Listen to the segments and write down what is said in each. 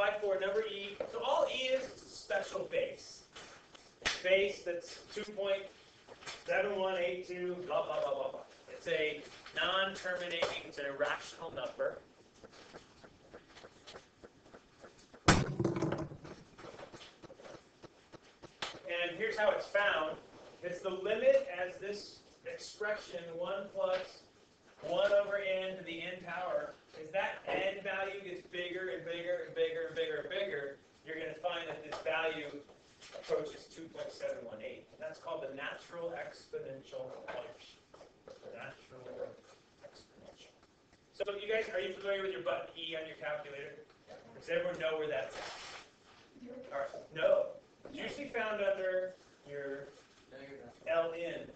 by 4, number e. So all e is a special base. Base that's 2.7182, blah, blah, blah, blah, blah. It's a non-terminating, it's an irrational number. And here's how it's found. It's the limit as this expression, 1 plus 1 over n to the n power, as that n value gets bigger and bigger and bigger and bigger and bigger, you're going to find that this value approaches 2.718. That's called the natural exponential function. The natural exponential. So you guys, are you familiar with your button E on your calculator? Does everyone know where that's at? All right. No. It's usually found under your LN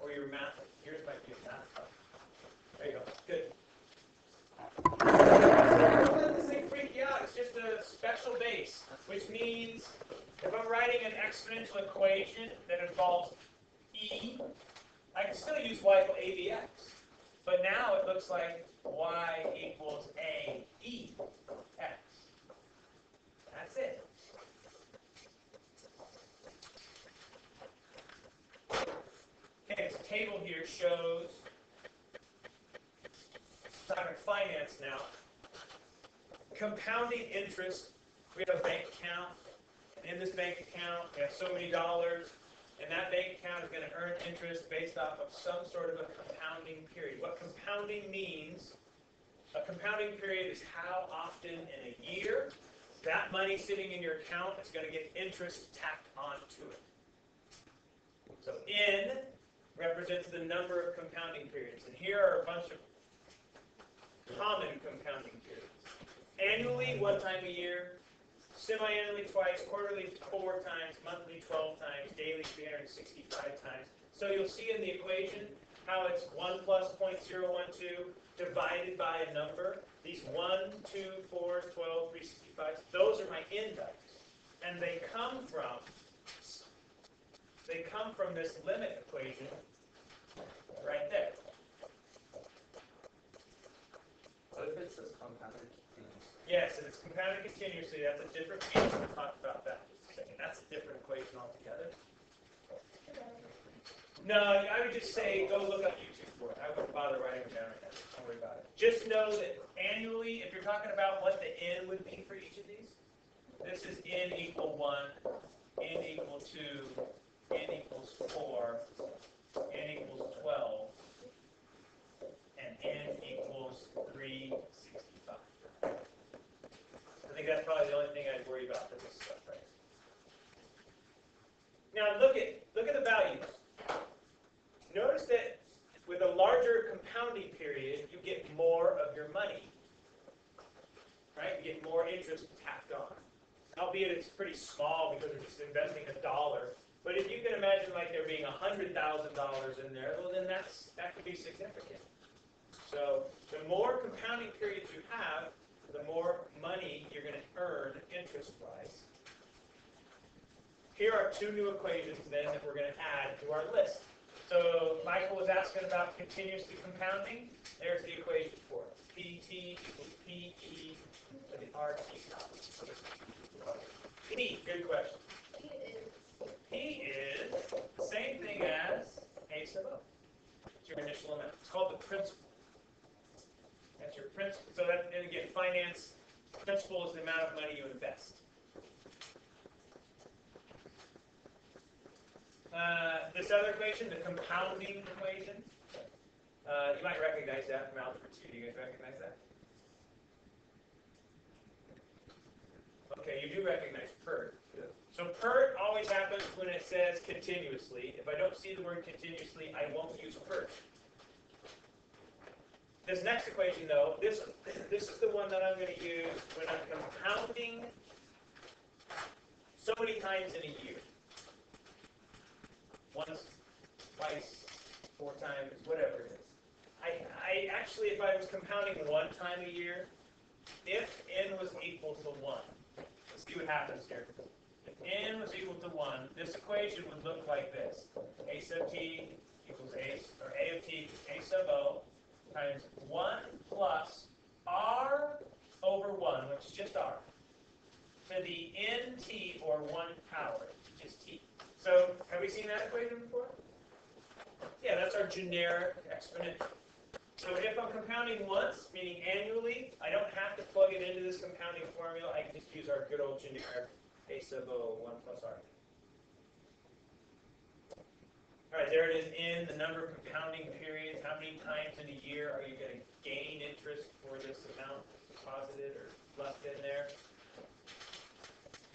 or your math. Yours might be a math. There you go. Good. Don't let this thing freak you out. It's just a special base, which means if I'm writing an exponential equation that involves e, I can still use y equals abx. But now it looks like y equals aex. That's it. Okay, this table here shows, talking finance now, compounding interest. We have a bank account, and in this bank account we have so many dollars, and that bank account is going to earn interest based off of some sort of a compounding period. What compounding means, a compounding period is how often in a year that money sitting in your account is going to get interest tacked onto it. So N represents the number of compounding periods. And here are a bunch of common compounding periods. Annually, 1 time a year. Semi-annually, twice. Quarterly, 4 times. Monthly, 12 times. Daily, 365 times. So you'll see in the equation how it's 1 plus 0.012 divided by a number. These 1, 2, 4, 12, 365, those are my N values. And they come from this limit equation right there. What if it says compounded continuously? Yes, and it's compounded continuously. That's a different piece. We'll talk about that in just a second. That's a different equation altogether. No, I would just say go look up YouTube for it. I wouldn't bother writing it down right now. Don't worry about it. Just know that annually, if you're talking about what the N would be for each of these, this is N equal 1, N equal 2, N equals 4, N equals 12, and N equals 365. I think that's probably the only thing I'd worry about for this stuff, right? Now look at the values. Notice that with a larger compounding period, you get more of your money, right? You get more interest tacked on. Albeit it's pretty small because we're just investing $1. But if you can imagine like there being $100,000 in there, well then that could be significant. So the more compounding periods you have, the more money you're going to earn interest-wise. Here are 2 new equations then that we're going to add to our list. So Michael was asking about continuously compounding. There's the equation for it. PT equals PE to the RT. P, good question. P is the same thing as A sub O. It's your initial amount. It's called the principal. That's your principal. So that, and again, finance principal is the amount of money you invest. This other equation, the compounding equation, you might recognize that from Algebra 2. Do you guys recognize that? Okay, you do recognize PERT. So PERT always happens when it says continuously. If I don't see the word continuously, I won't use PERT. This next equation, though, this is the one that I'm going to use when I'm compounding so many times in a year. Once, twice, 4 times, whatever it is. I actually, if I was compounding 1 time a year, if n was equal to 1, let's see what happens here. If n was equal to 1, this equation would look like this. A sub t equals A, or A of t equals A sub O times 1 plus r over 1, which is just r, the nt, or 1 power, which is t. So have we seen that equation before? Yeah, that's our generic exponential. So if I'm compounding once, meaning annually, I don't have to plug it into this compounding formula. I can just use our good old generic a sub o, 1 plus r. All right, there it is in the number of compounding periods. How many times in a year are you going to gain interest for this amount deposited or left in there?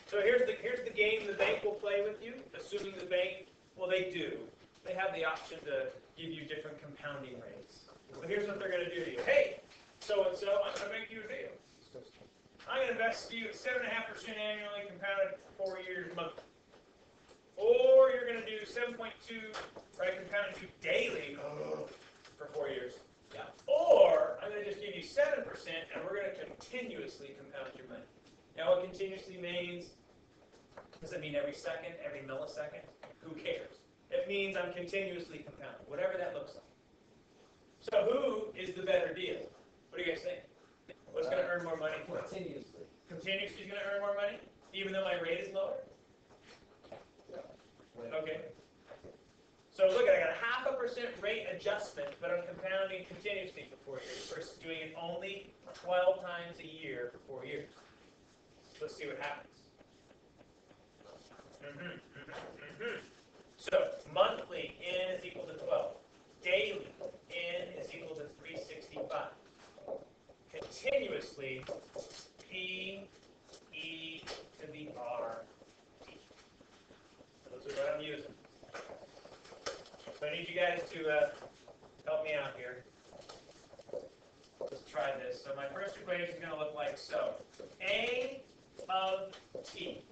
So here's the game the bank will play with you, assuming the bank, well, they do. They have the option to give you different compounding rates. So here's what they're going to do to you. Hey, so-and-so, I'm going to make you a deal. I'm going to invest you at 7.5% annually, compounded for 4 years monthly. Or you're going to do 7.2, right, compounded to daily for 4 years. Yeah. Or I'm going to just give you 7%, and we're going to continuously compound your money. Now, what continuously means? Does it mean every second, every millisecond? Who cares? It means I'm continuously compounding, whatever that looks like. So who is the better deal? What do you guys think? What's going to earn more money? Continuously. Continuously is going to earn more money, even though my rate is lower? Okay. So look, I got a 0.5% rate adjustment, but I'm compounding continuously for 4 years versus doing it only 12 times a year for 4 years. Let's see what happens. So monthly n is equal to 12. Daily n is equal to 365. Continuously p e to the r t. Those are what I'm using. So I need you guys to help me out here. Let's try this. So my first equation is going to look like so. A of t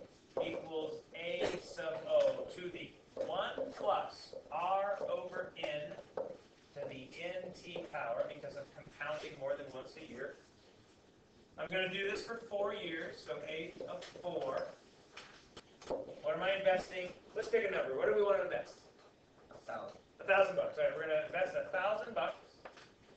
equals a sub o to the 1 plus r over n to the nt power, because I'm compounding more than once a year. I'm going to do this for 4 years, so a of 4. What am I investing? Let's pick a number. What do we want to invest? $1,000. $1,000. All right, we're going to invest $1,000.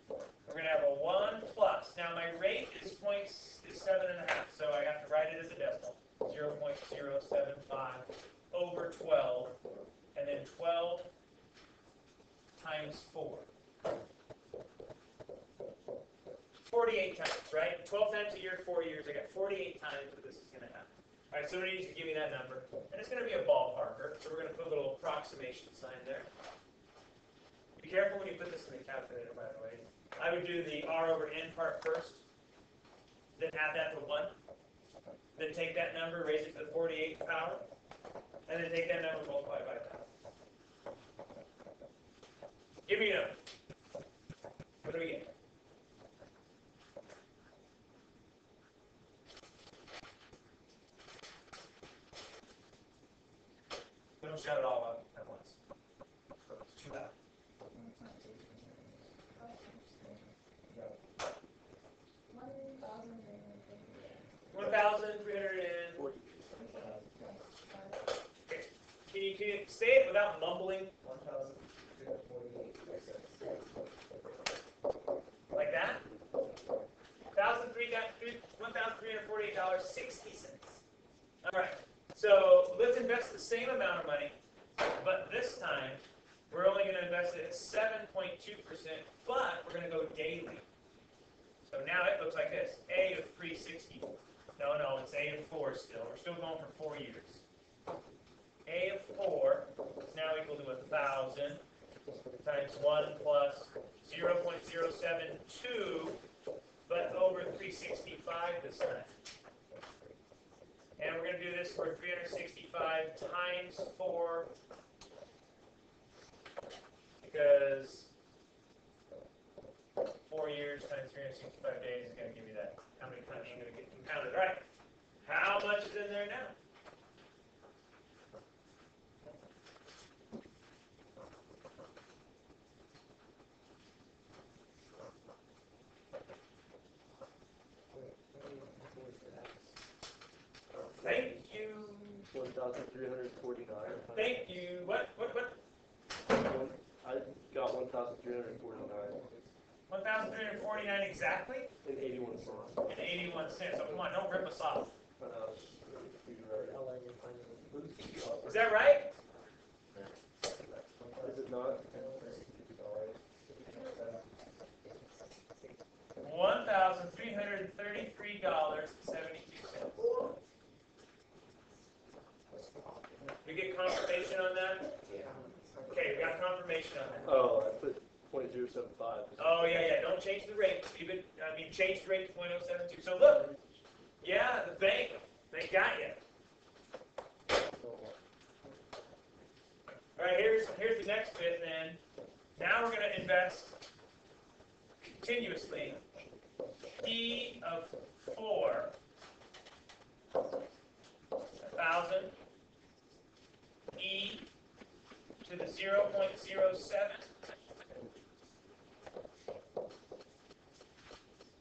We're going to have a 1 plus. Now my rate is 7.5, so I have to write it as a decimal. 0.075 over 12, and then 12 times 4. 48 times, right? 12 times a year, 4 years. I got 48 times that this is going to happen. All right, so we need to give me that number. And it's going to be a ballparker, so we're going to put a little approximation sign there. Be careful when you put this in the calculator, by the way. I would do the r over n part first, then add that to 1. Then take that number, raise it to the 48th power, and then take that number, multiply by 1,000. Give me a number. What do we get? Don't shout it all out at once. It's too loud. 1,340. Okay. Can you say it without mumbling? 1,348. Like that? $1,348.60. All right. So let's invest the same amount of money, but this time we're only going to invest it at 7.2%, but we're going to go daily. So now it looks like this. A of 360. No, it's A of 4 still. We're still going for 4 years. A of 4 is now equal to 1,000 times 1 plus 0.072, but over 365 this time. And we're going to do this for 365 times 4, because 4 years times 365 days is going to give you that. How many times are you going to get compounded? All right. How much is in there now? Thank you. 1,349. Thank you. What? I got 1,349. 1,349 exactly? And 81 cents. And 81 cents. So come on, don't rip us off. Is that right? Is it not? $1,333.72. We get confirmation on that? Okay, we got confirmation on that. Oh, I put 0.075. Oh, yeah. Don't change the rate. Leave it. Change the rate to 0.072. So look, yeah, the bank, they got you. All right, here's the next bit then. Now we're going to invest continuously P of 4,000 E to the 0.07.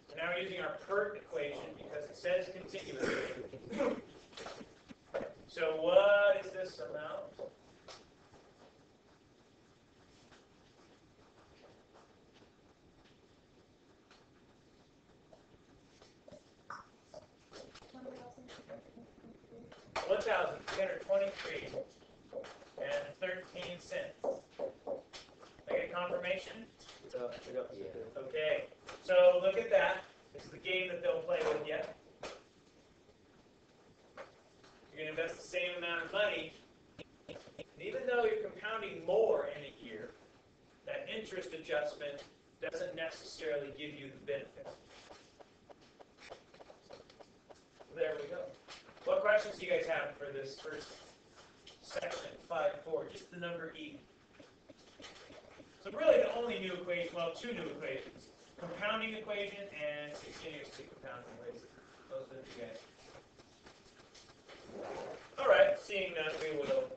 And now we're using our PERT equation because it says continuously. So what is this amount? $1,323.13. I get confirmation? Okay. So look at that. This is the game that they'll play with you. You're going to invest the same amount of money. And even though you're compounding more in a year, that interest adjustment doesn't necessarily give you the benefit. There we go. What questions do you guys have for this first section, 5.4? Just the number E. So really the only new equation, well, two new equations. Compounding equation and continuously compounding equation. Those are the two guys. All right, seeing that, we will